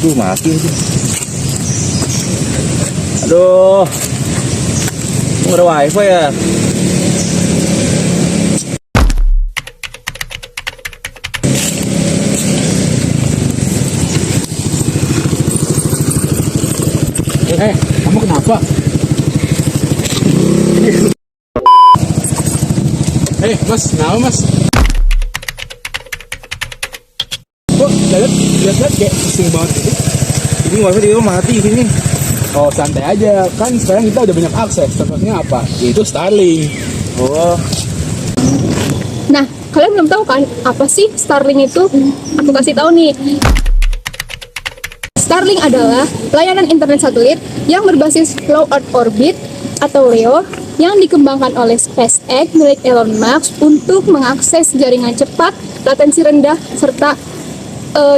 Aduh, mati aja. Aduh. Nggak ada wifi ya? Kamu kenapa? Mas, kenapa mas? Kok lihat kayak pusing banget gitu? Ini wifi di rumah mati di sini. Oh santai aja, kan sekarang kita udah banyak akses. Contohnya apa? Yaitu Starlink. Oh, Nah, kalian belum tahu kan apa sih Starlink itu? Aku kasih tahu nih. Starlink adalah layanan internet satelit yang berbasis low Earth orbit atau LEO yang dikembangkan oleh SpaceX milik Elon Musk untuk mengakses jaringan cepat, latensi rendah, serta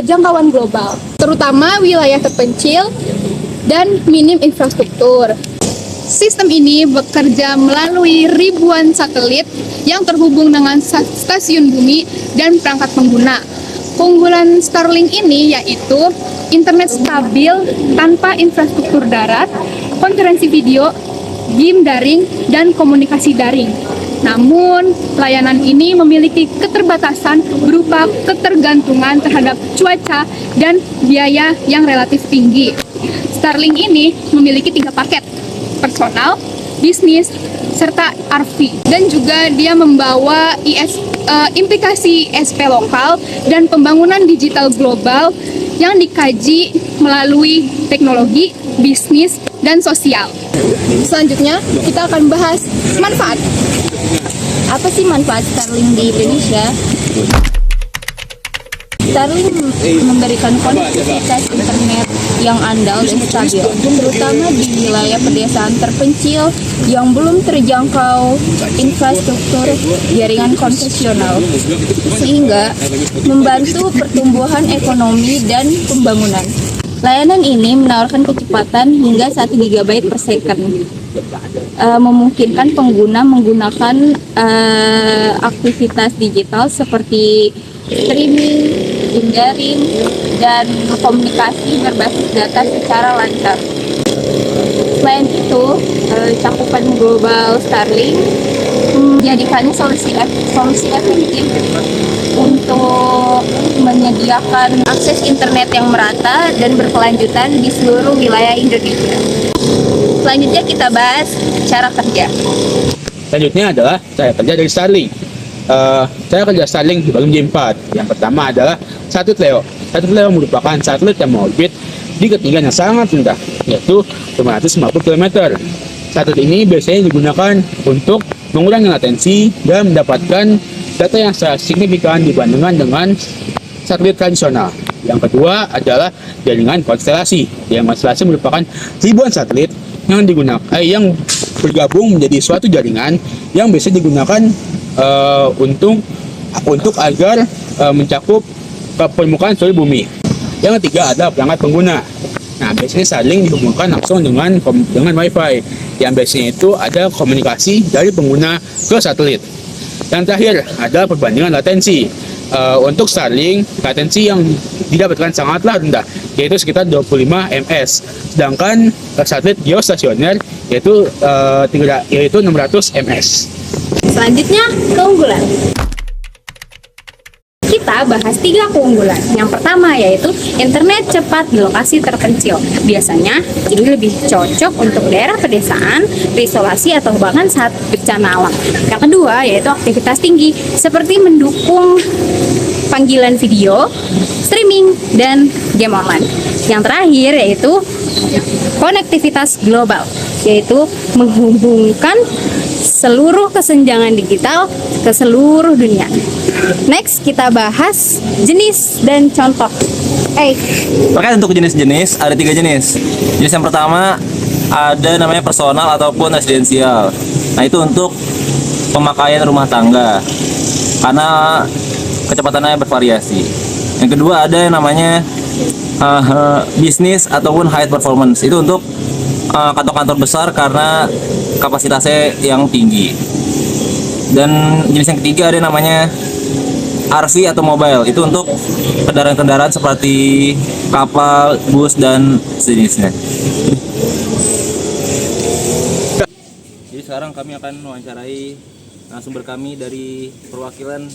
jangkauan global, terutama wilayah terpencil dan minim infrastruktur. Sistem ini bekerja melalui ribuan satelit yang terhubung dengan stasiun bumi dan perangkat pengguna. Keunggulan Starlink ini yaitu internet stabil tanpa infrastruktur darat, konferensi video, game daring, dan komunikasi daring. Namun, layanan ini memiliki keterbatasan berupa ketergantungan terhadap cuaca dan biaya yang relatif tinggi. Starlink ini memiliki 3 paket, personal, bisnis, serta RV. Dan juga dia membawa implikasi ISP lokal dan pembangunan digital global yang dikaji melalui teknologi, bisnis, dan sosial. Selanjutnya, kita akan bahas manfaat. Apa sih manfaat Starlink di Indonesia? Starlink memberikan konektivitas internet yang andal dan stabil, terutama di wilayah pedesaan terpencil yang belum terjangkau infrastruktur jaringan konvensional, sehingga membantu pertumbuhan ekonomi dan pembangunan. Layanan ini menawarkan kecepatan hingga 1 GB per second, memungkinkan pengguna menggunakan aktivitas digital seperti streaming, game daring, dan komunikasi berbasis data secara lancar. Selain itu, cakupan global Starlink menjadikannya solusi efektif untuk menyediakan akses internet yang merata dan berkelanjutan di seluruh wilayah Indonesia. Selanjutnya kita bahas cara kerja. Selanjutnya adalah cara kerja dari Starlink. Cara kerja Starlink dibagi menjadi 4. Yang pertama adalah satelit LEO. Satelit LEO merupakan satelit yang mengorbit di ketinggian yang sangat rendah, yaitu 550 km. Satelit ini biasanya digunakan untuk mengurangi latensi dan mendapatkan data yang sangat signifikan dibandingkan dengan satelit tradisional. Yang kedua adalah jaringan konstelasi. Jaringan konstelasi merupakan ribuan satelit yang yang bergabung menjadi suatu jaringan yang bisa digunakan untuk agar mencakup ke permukaan seluruh bumi. Yang ketiga adalah perangkat pengguna. Nah, biasanya Starlink dihubungkan langsung dengan Wi-Fi, yang biasanya itu ada komunikasi dari pengguna ke satelit. Yang terakhir adalah perbandingan latensi. Untuk Starlink, latensi yang didapatkan sangatlah rendah, yaitu sekitar 25 ms. Sedangkan satelit geostasioner yaitu 600 ms. Selanjutnya, keunggulan. Kita bahas 3 keunggulan. Yang pertama yaitu internet cepat di lokasi terpencil. Biasanya jadi lebih cocok untuk daerah pedesaan, terisolasi, atau bahkan saat bencana alam. Yang kedua yaitu aktivitas tinggi, seperti mendukung panggilan video, streaming, dan game online. Yang terakhir yaitu konektivitas global, yaitu menghubungkan seluruh kesenjangan digital ke seluruh dunia. Next, kita bahas jenis dan contoh. Terkait untuk jenis-jenis, ada 3 jenis. Jenis yang pertama ada namanya personal ataupun residensial. Nah, itu untuk pemakaian rumah tangga karena kecepatannya bervariasi. Yang kedua ada yang namanya bisnis ataupun high performance. Itu untuk kantor-kantor besar karena kapasitasnya yang tinggi. Dan jenis yang ketiga ada yang namanya RV atau mobile. Itu untuk kendaraan-kendaraan seperti kapal, bus dan sejenisnya. Jadi sekarang kami akan mewawancarai narasumber kami dari perwakilan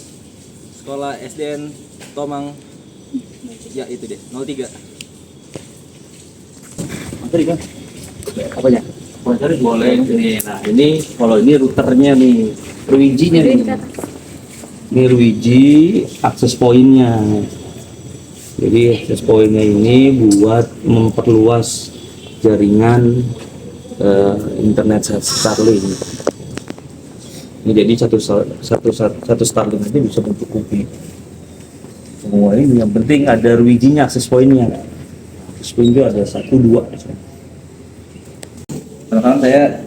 sekolah SDN Tomang. Ya itu deh, 03. Materi kan? Apanya? Materi boleh nih. Nah ini kalau ini routernya nih, Ruiji-nya nih. Ini Ruiji akses pointnya. Jadi akses pointnya ini buat memperluas jaringan internet Starlink. Ini jadi satu Starlink aja bisa mencukupi semua ini. Yang penting ada Ruiji-nya akses pointnya. Akses point itu ada 1, 2. Perkenalkan saya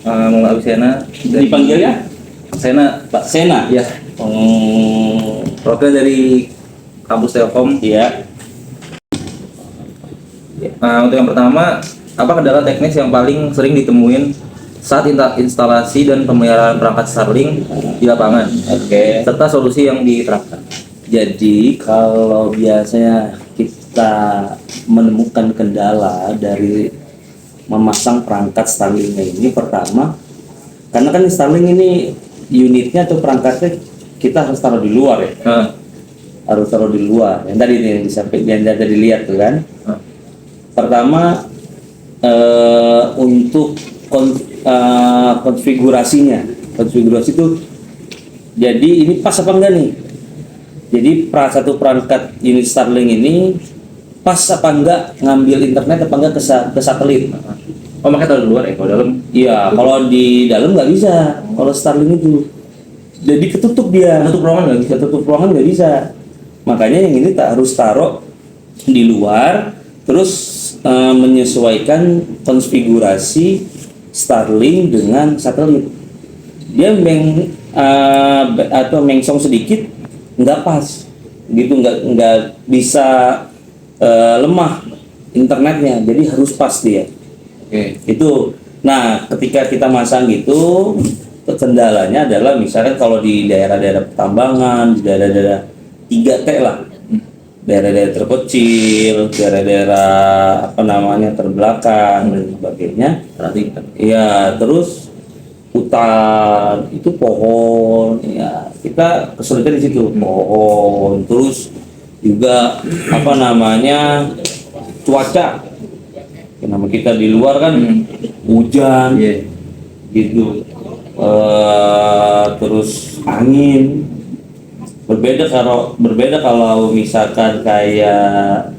Muhammad Abisena. Dipanggil ya? Sena, Pak Sena. ya, perwakilan dari kampus Telkom. Iya. Untuk yang pertama, apa kendala teknis yang paling sering ditemuin saat instalasi dan pemeliharaan perangkat Starlink di lapangan? Oke. Serta solusi yang diterapkan. Jadi kalau biasanya kita menemukan kendala dari memasang perangkat Starlink ini, pertama, karena kan Starlink ini unitnya atau perangkatnya kita harus taruh di luar ya. Harus taruh di luar. Yang tadi nih yang tadi dilihat tuh kan. Pertama untuk konfigurasinya. Konfigurasi itu jadi ini pas apa enggak nih? Jadi satu perangkat unit Starlink ini pas apa enggak ngambil internet apa enggak ke satelit. Oh, makanya taruh di luar ya, kalau dalam? Iya, kalau di dalam nggak bisa. Kalau Starlink itu, jadi ketutup dia. Tutup ruangan nggak bisa? Ketutup ruangan nggak bisa. Makanya yang ini tak harus taruh di luar, terus menyesuaikan konfigurasi Starlink dengan satelit. Dia atau mengsong sedikit, nggak pas, gitu nggak bisa lemah internetnya. Jadi harus pas dia. Oke. Itu. Nah, ketika kita masang gitu, kendalanya adalah misalkan kalau di daerah-daerah pertambangan, di daerah-daerah 3T lah, daerah-daerah terkecil, daerah-daerah apa namanya terbelakang dan sebagainya. Iya, terus hutan itu pohon, ya kita kesulitan di situ, pohon, terus juga apa namanya cuaca. Nama kita di luar kan hujan, gitu, terus angin. Berbeda kalau misalkan kayak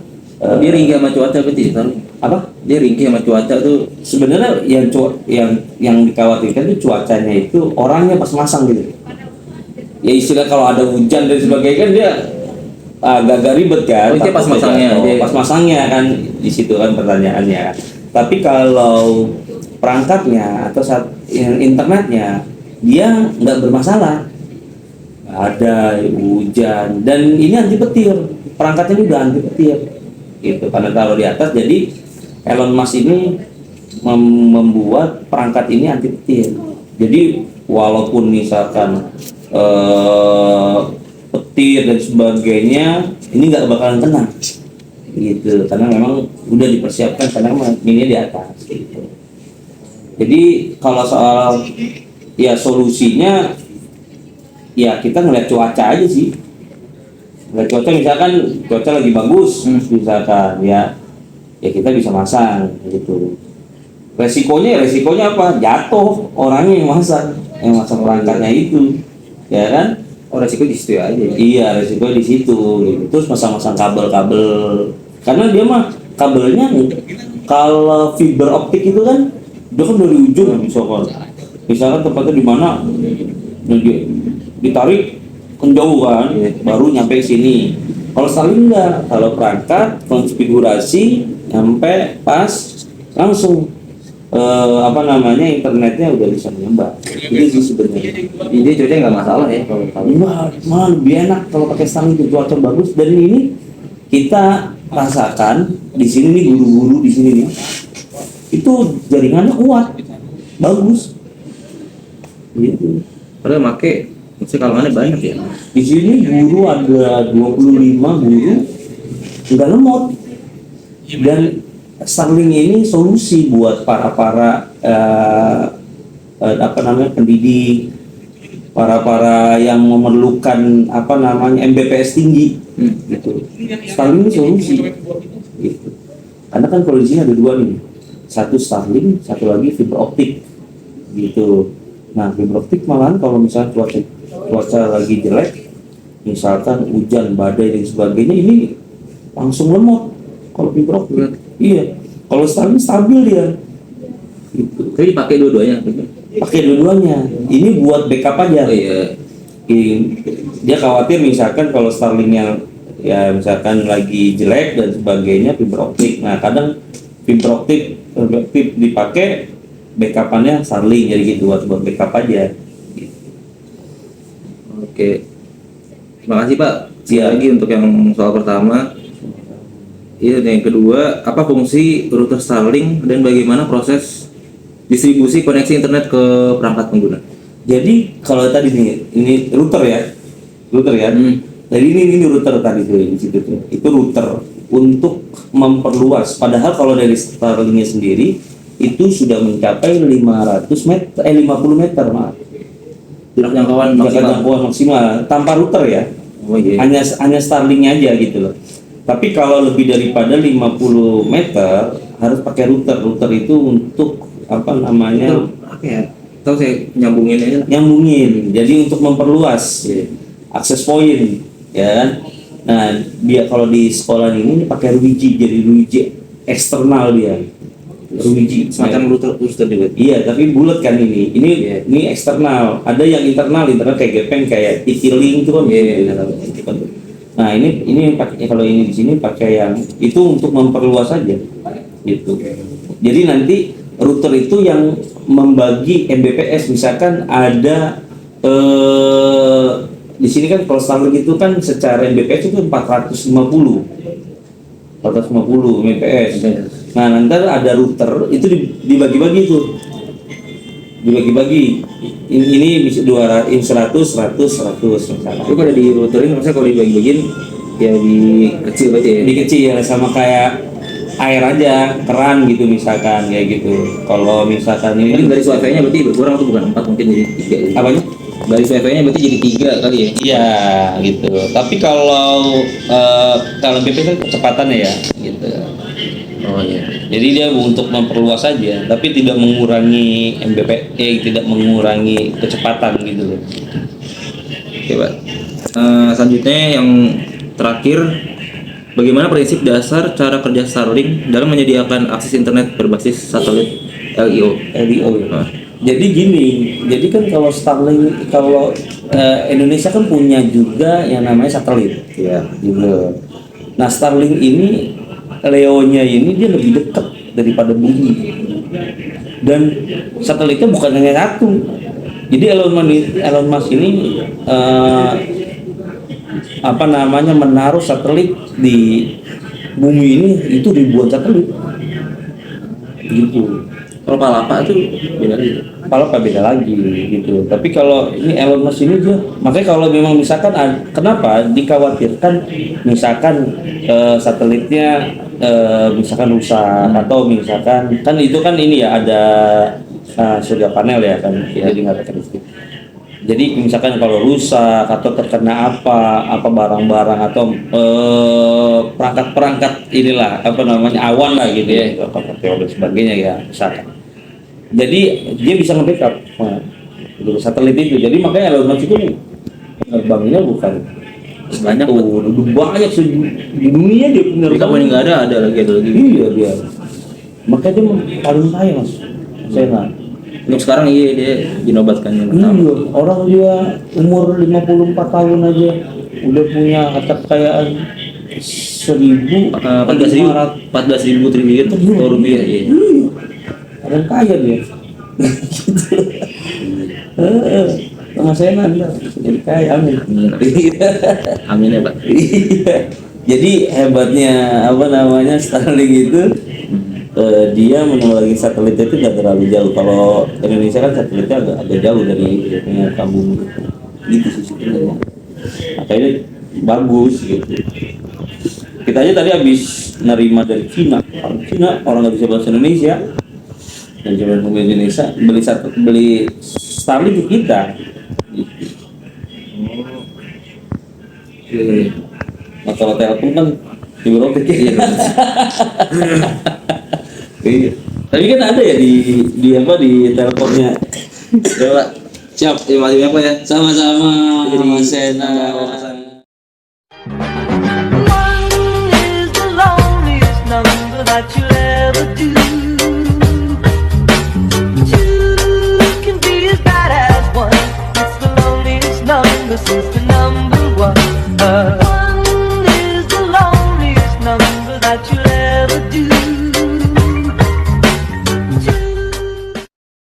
Dia ringkih sama cuaca berarti, apa? Dia ringkih sama cuaca tuh. Sebenarnya yang dikhawatirkan itu cuacanya, itu orangnya pas masang gitu. Ya istilah kalau ada hujan dan sebagainya kan dia agak ribet kan. Itu pas masangnya. Pas masangnya kan di situ kan pertanyaannya. Tapi kalau perangkatnya atau internetnya dia nggak bermasalah. Nggak ada hujan dan ini anti petir. Perangkatnya juga anti petir. Gitu karena taruh di atas, jadi Elon Musk ini membuat perangkat ini anti petir. Jadi walaupun misalkan petir dan sebagainya ini nggak bakalan kena gitu, karena memang udah dipersiapkan karena ini di atas gitu. Jadi kalau soal ya solusinya ya kita ngeliat cuaca aja sih. Ngeliat cuaca, misalkan cuaca lagi bagus, misalkan ya kita bisa masang gitu. Resikonya apa? Jatuh orangnya yang masang perangkatnya itu, ya kan? Oh, resiko di situ aja. Iya, resiko di situ. Gitu. Terus masang-masang kabel-kabel, karena dia mah kabelnya kalau fiber optik itu kan dia kan dari ujung misalkan tempatnya di mana ditarik jauh kan, baru nyampe sini. Kalau Starlink enggak, kalau perangkat konfigurasi nyampe pas langsung internetnya udah bisa menyebar. Itu sih sebenarnya. Ini cuaca nggak masalah ya kalau Malah lebih enak kalau pakai Starlink, itu cuaca bagus. Dan ini kita rasakan di sini nih, guru-guru di sini nih, itu jaringannya kuat, bagus. Gitu. padahal make kalmannya banyak ya. Di sini guru ada 25 guru nggak lemot. Dan Starlink ini solusi buat para pendidik, para yang memerlukan MBPS tinggi gitu. Starlink ini solusi gitu. Karena kan kalau di sini ada dua nih, satu Starlink, satu lagi fiber optik gitu. Nah, fiber optik malahan kalau misalnya cuaca lagi jelek, misalkan hujan, badai dan sebagainya, ini langsung lemot. Kalau fiber optik, iya. Kalau Starlink stabil dia. Gitu. Jadi pakai dua-duanya. Pakai dua-duanya. Ini buat backup aja. Oh, iya. Dia khawatir misalkan kalau Starlinknya ya misalkan lagi jelek dan sebagainya, fiber optik. Nah, kadang fiber optik dipakai, backupannya Starlink, jadi gitu buat backup aja. Oke. Terima kasih Pak. Iya. Lagi untuk yang soal pertama. Iya, yang kedua, apa fungsi router Starlink dan bagaimana proses distribusi koneksi internet ke perangkat pengguna? Jadi kalau tadi nih, ini router ya. Jadi ini router tadi tuh di situ tuh. Itu router untuk memperluas. Padahal kalau dari Starlinknya sendiri itu sudah mencapai 50 meter, maaf. Jangkauan Jangkauan maksimal tanpa router ya. Oh iya. Hanya Starlinknya aja gitu loh. Tapi kalau lebih daripada 50 meter harus pakai router. Router itu untuk apa ya? Tahu saya nyambungin aja. Nyambungin. Jadi untuk memperluas akses point, ya kan? Nah, dia kalau di sekolah ini pakai Ruiji, jadi Ruiji eksternal dia. Ruiji Semacam router juga. Iya, tapi bulat kan ini. Ini eksternal. Ada yang internal kayak gepeng, kayak T-Link itu kan. Nah, ini pakai, kalau ini di sini pakai yang itu untuk memperluas saja. Gitu. Jadi nanti router itu yang membagi MBPS, misalkan ada di sini kan kalau Starlink itu kan secara MBPS itu 450 MBPS. Nah, nanti ada router itu dibagi-bagi tuh. Dibagi-bagi. Ini bisa 200, 100 misalkan. Itu kalau di router ini maksudnya kalau dibagi-bagiin ya di kecil aja ya. Di kecil ya, sama kayak air aja, keran gitu misalkan kayak gitu. Kalau misalkan Mungkin ini dari wifi-nya berarti berkurang tuh, bukan 4 mungkin jadi 3 ya. apanya? Dari wifi-nya berarti jadi 3 kali ya. Iya gitu. Tapi kalau BP kan kecepatannya ya gitu. Oh iya. Jadi dia untuk memperluas saja, tapi tidak mengurangi tidak mengurangi kecepatan gitu loh. Oke Pak. Selanjutnya yang terakhir, bagaimana prinsip dasar cara kerja Starlink dalam menyediakan akses internet berbasis satelit LEO? LEO ya. Jadi gini, jadi kan kalau Starlink, kalau Indonesia kan punya juga yang namanya satelit, ya, gitu. Nah, Starlink ini, Leo-nya ini dia lebih dekat daripada bumi, dan satelitnya bukan hanya satu. Jadi Elon Musk ini menaruh satelit di bumi ini, itu ribuan satelit, gitu. Kalau Palapa itu beda lagi. Palapa beda lagi gitu. Tapi kalau ini Elon Musk ini dia, makanya kalau memang misalkan kenapa dikhawatirkan misalkan satelitnya misalkan rusak, atau misalkan kan itu kan ini ya ada surya panel ya kan, jadi nggak pakai listrik. Jadi misalkan kalau rusak atau terkena apa barang-barang atau perangkat-perangkat inilah awan lah gitu ya, meteor dan sebagainya ya misalkan. Jadi dia bisa nge-backup satelit itu. Jadi makanya Elon Musk itu nerbangnya bukan Sebanyak udah banyak di dunia dia punya Kalau ini nggak ada lagi. Iya dia. Makanya dia paling kaya Mas. Saya Untuk sekarang iya dia dinobatkan yang pertama. iya, orang dia umur 54 tahun aja udah punya harta kekayaan 14.000 triliun rupiah ya. Orang kaya dia. Gitu. Sama saya nanda jadi kaya, amin. Amin ya Pak. Iya. Jadi hebatnya Starlink itu dia menelangi satelit itu nggak terlalu jauh. Kalau Indonesia kan satelitnya agak jauh dari permukaan bumi. gitu sih sebenarnya. Makanya bagus gitu. Kita aja tadi habis nerima dari Cina orang nggak bisa bahasa Indonesia dan cuma mobil Indonesia beli Starlink ke kita gitu. Nah kalau telepon kan fiberoptik ya. Iya. Tapi kan ada ya di apa di teleponnya. Ya Pak. Siap, terima kasih apa ya? Sama-sama. Jadi, Mas Sena. One is the loneliest number that you'll ever do. Two can be as bad as one. It's the loneliest number since the